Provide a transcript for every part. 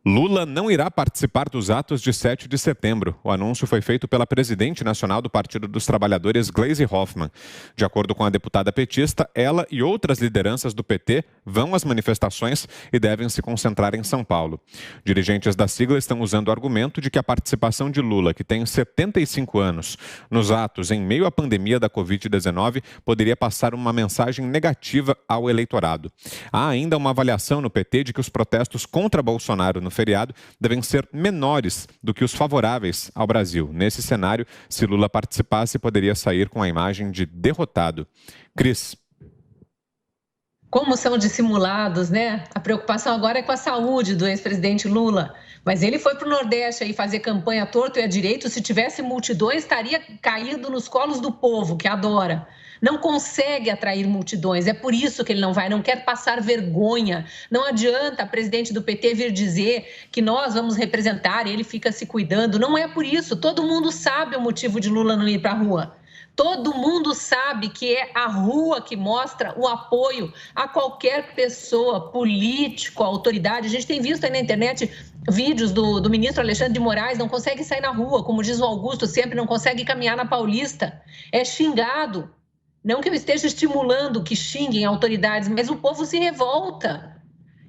Lula não irá participar dos atos de 7 de setembro. O anúncio foi feito pela presidente nacional do Partido dos Trabalhadores, Gleisi Hoffmann. De acordo com a deputada petista, ela e outras lideranças do PT vão às manifestações e devem se concentrar em São Paulo. Dirigentes da sigla estão usando o argumento de que a participação de Lula, que tem 75 anos, nos atos em meio à pandemia da Covid-19 poderia passar uma mensagem negativa ao eleitorado. Há ainda uma avaliação no PT de que os protestos contra Bolsonaro no feriado devem ser menores do que os favoráveis ao Brasil. Nesse cenário, se Lula participasse, poderia sair com a imagem de derrotado. Cris. Como são dissimulados, né? A preocupação agora é com a saúde do ex-presidente Lula. Mas ele foi para o Nordeste aí fazer campanha à torto e à direito. Se tivesse multidões, estaria caído nos colos do povo, que adora. Não consegue atrair multidões, é por isso que ele não vai, não quer passar vergonha. Não adianta a presidente do PT vir dizer que nós vamos representar e ele fica se cuidando. Não é por isso, todo mundo sabe o motivo de Lula não ir para a rua. Todo mundo sabe que é a rua que mostra o apoio a qualquer pessoa, político, autoridade. A gente tem visto aí na internet vídeos do ministro Alexandre de Moraes, não consegue sair na rua, como diz o Augusto sempre, não consegue caminhar na Paulista. É xingado. Não que eu esteja estimulando que xinguem autoridades, mas o povo se revolta.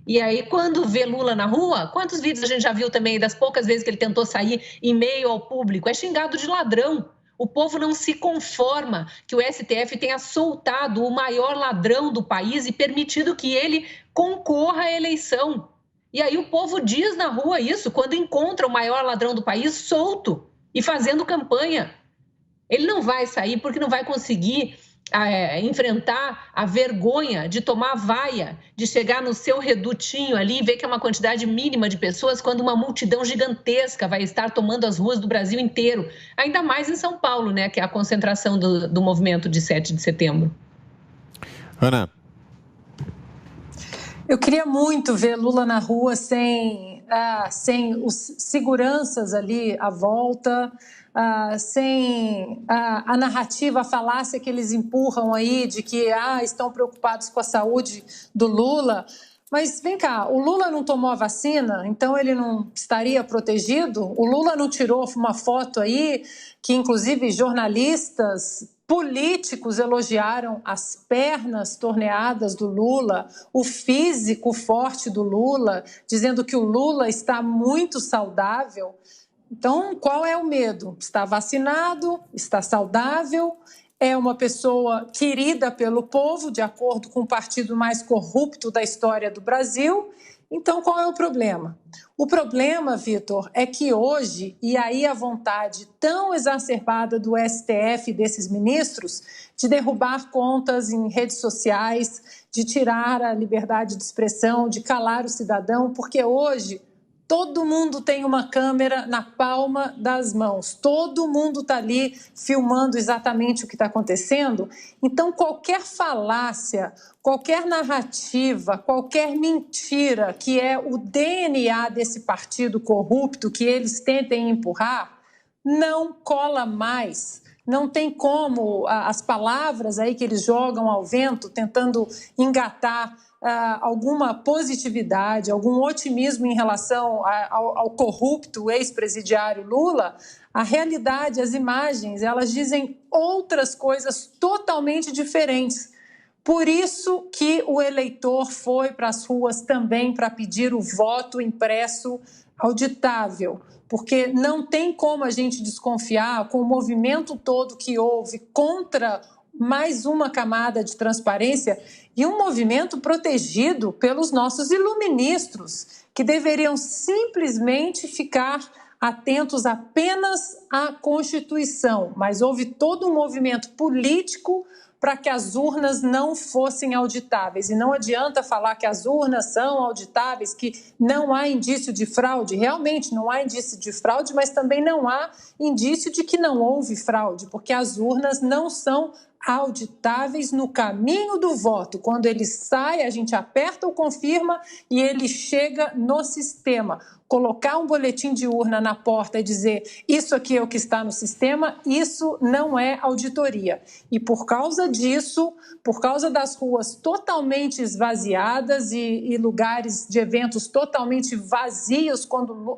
E aí, quando vê Lula na rua, quantos vídeos a gente já viu também das poucas vezes que ele tentou sair em meio ao público? É xingado de ladrão. O povo não se conforma que o STF tenha soltado o maior ladrão do país e permitido que ele concorra à eleição. E aí o povo diz na rua isso, quando encontra o maior ladrão do país solto e fazendo campanha. Ele não vai sair porque não vai conseguir enfrentar a vergonha de tomar vaia, de chegar no seu redutinho ali e ver que é uma quantidade mínima de pessoas, quando uma multidão gigantesca vai estar tomando as ruas do Brasil inteiro, ainda mais em São Paulo, né, que é a concentração do movimento de 7 de setembro. Ana. Eu queria muito ver Lula na rua sem os seguranças ali à volta, sem a narrativa, a falácia que eles empurram aí de que estão preocupados com a saúde do Lula. Mas vem cá, o Lula não tomou a vacina, então ele não estaria protegido? O Lula não tirou uma foto aí que, inclusive, jornalistas políticos elogiaram as pernas torneadas do Lula, o físico forte do Lula, dizendo que o Lula está muito saudável. Então, qual é o medo? Está vacinado, está saudável, é uma pessoa querida pelo povo, de acordo com o partido mais corrupto da história do Brasil. Então, qual é o problema? O problema, Vitor, é que hoje, e aí a vontade tão exacerbada do STF e desses ministros de derrubar contas em redes sociais, de tirar a liberdade de expressão, de calar o cidadão, porque hoje todo mundo tem uma câmera na palma das mãos, todo mundo está ali filmando exatamente o que está acontecendo. Então, qualquer falácia, qualquer narrativa, qualquer mentira que é o DNA desse partido corrupto que eles tentem empurrar, não cola mais. Não tem como as palavras aí que eles jogam ao vento, tentando engatar alguma positividade, algum otimismo em relação ao corrupto ex-presidiário Lula, a realidade, as imagens, elas dizem outras coisas totalmente diferentes. Por isso que o eleitor foi para as ruas também para pedir o voto impresso auditável, porque não tem como a gente desconfiar com o movimento todo que houve contra mais uma camada de transparência e um movimento protegido pelos nossos iluministros, que deveriam simplesmente ficar atentos apenas à Constituição, mas houve todo um movimento político para que as urnas não fossem auditáveis. E não adianta falar que as urnas são auditáveis, que não há indício de fraude. Realmente não há indício de fraude, mas também não há indício de que não houve fraude, porque as urnas não são auditáveis no caminho do voto. Quando ele sai, a gente aperta o confirma e ele chega no sistema. Colocar um boletim de urna na porta e dizer isso aqui é o que está no sistema, isso não é auditoria. E por causa disso, por causa das ruas totalmente esvaziadas e lugares de eventos totalmente vazios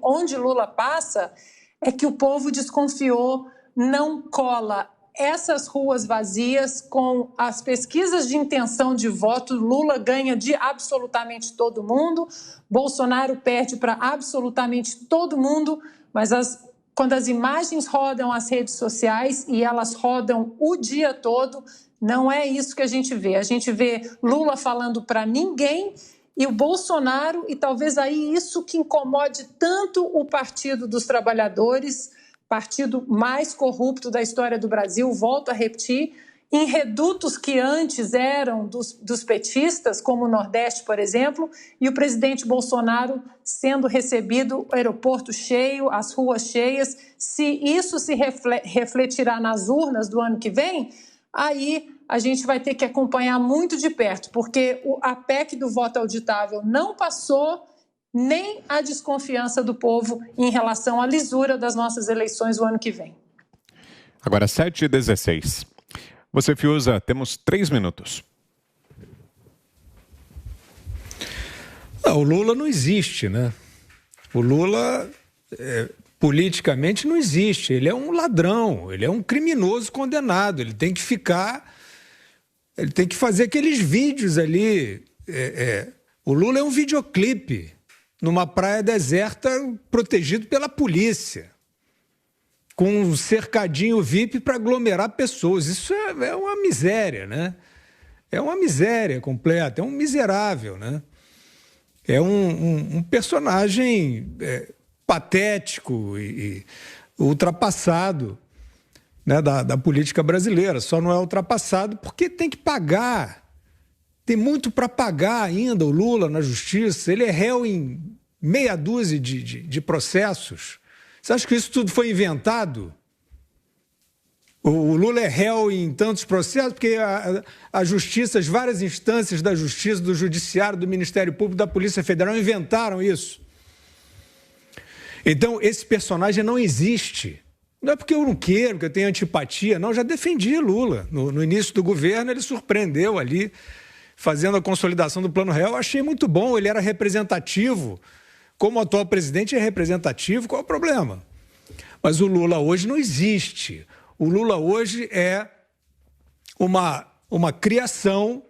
onde Lula passa, é que o povo desconfiou, não cola. Essas ruas vazias, com as pesquisas de intenção de voto, Lula ganha de absolutamente todo mundo, Bolsonaro perde para absolutamente todo mundo, mas quando as imagens rodam as redes sociais e elas rodam o dia todo, não é isso que a gente vê. A gente vê Lula falando para ninguém e o Bolsonaro, e talvez aí isso que incomode tanto o Partido dos Trabalhadores, partido mais corrupto da história do Brasil, volto a repetir, em redutos que antes eram dos petistas, como o Nordeste, por exemplo, e o presidente Bolsonaro sendo recebido, o aeroporto cheio, as ruas cheias. Se isso se refletirá nas urnas do ano que vem, aí a gente vai ter que acompanhar muito de perto, porque a PEC do voto auditável não passou, nem a desconfiança do povo em relação à lisura das nossas eleições o ano que vem. Agora, 7h16. Você, Fiuza, temos 3 minutos. Não, o Lula não existe, né? O Lula, politicamente, não existe. Ele é um ladrão, ele é um criminoso condenado. Ele tem que fazer aqueles vídeos ali. O Lula é um videoclipe numa praia deserta protegido pela polícia, com um cercadinho VIP para aglomerar pessoas. Isso é uma miséria, né? É uma miséria completa, é um miserável, né? É um personagem patético e ultrapassado, né, da política brasileira. Só não é ultrapassado porque tem que pagar. Tem muito para pagar ainda o Lula na justiça. Ele é réu em meia dúzia de processos. Você acha que isso tudo foi inventado? O Lula é réu em tantos processos porque a justiça, as várias instâncias da justiça, do judiciário, do Ministério Público, da Polícia Federal inventaram isso. Então, esse personagem não existe. Não é porque eu não quero, porque eu tenho antipatia. Não, eu já defendi Lula. No início do governo, ele surpreendeu ali, fazendo a consolidação do Plano Real. Eu achei muito bom, ele era representativo. Como o atual presidente é representativo, qual é o problema? Mas o Lula hoje não existe. O Lula hoje é uma criação,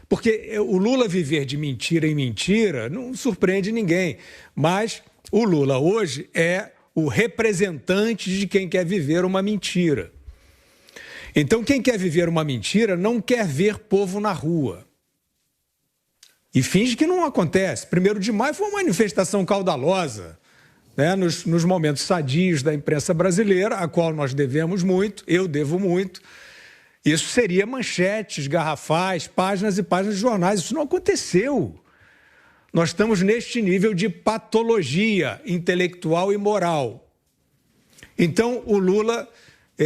porque o Lula viver de mentira em mentira não surpreende ninguém. Mas o Lula hoje é o representante de quem quer viver uma mentira. Então, quem quer viver uma mentira não quer ver povo na rua. E finge que não acontece. 1º de maio foi uma manifestação caudalosa, né, nos momentos sadios da imprensa brasileira, a qual nós devemos muito, eu devo muito. Isso seria manchetes, garrafais, páginas e páginas de jornais. Isso não aconteceu. Nós estamos neste nível de patologia intelectual e moral. Então, o Lula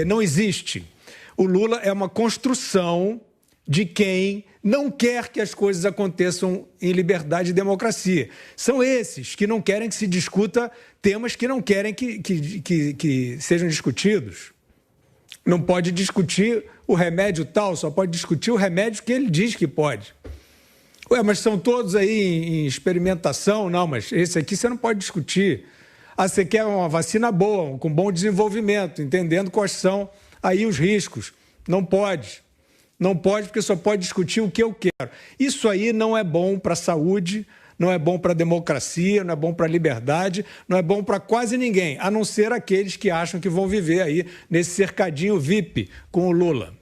não existe. O Lula é uma construção de quem não quer que as coisas aconteçam em liberdade e democracia. São esses que não querem que se discuta temas que não querem que sejam discutidos. Não pode discutir o remédio tal, só pode discutir o remédio que ele diz que pode. Ué, mas são todos aí em experimentação? Não, mas esse aqui você não pode discutir. Ah, você quer uma vacina boa, com bom desenvolvimento, entendendo quais são aí os riscos. Não pode. Não pode, porque só pode discutir o que eu quero. Isso aí não é bom para a saúde, não é bom para a democracia, não é bom para a liberdade, não é bom para quase ninguém, a não ser aqueles que acham que vão viver aí nesse cercadinho VIP com o Lula.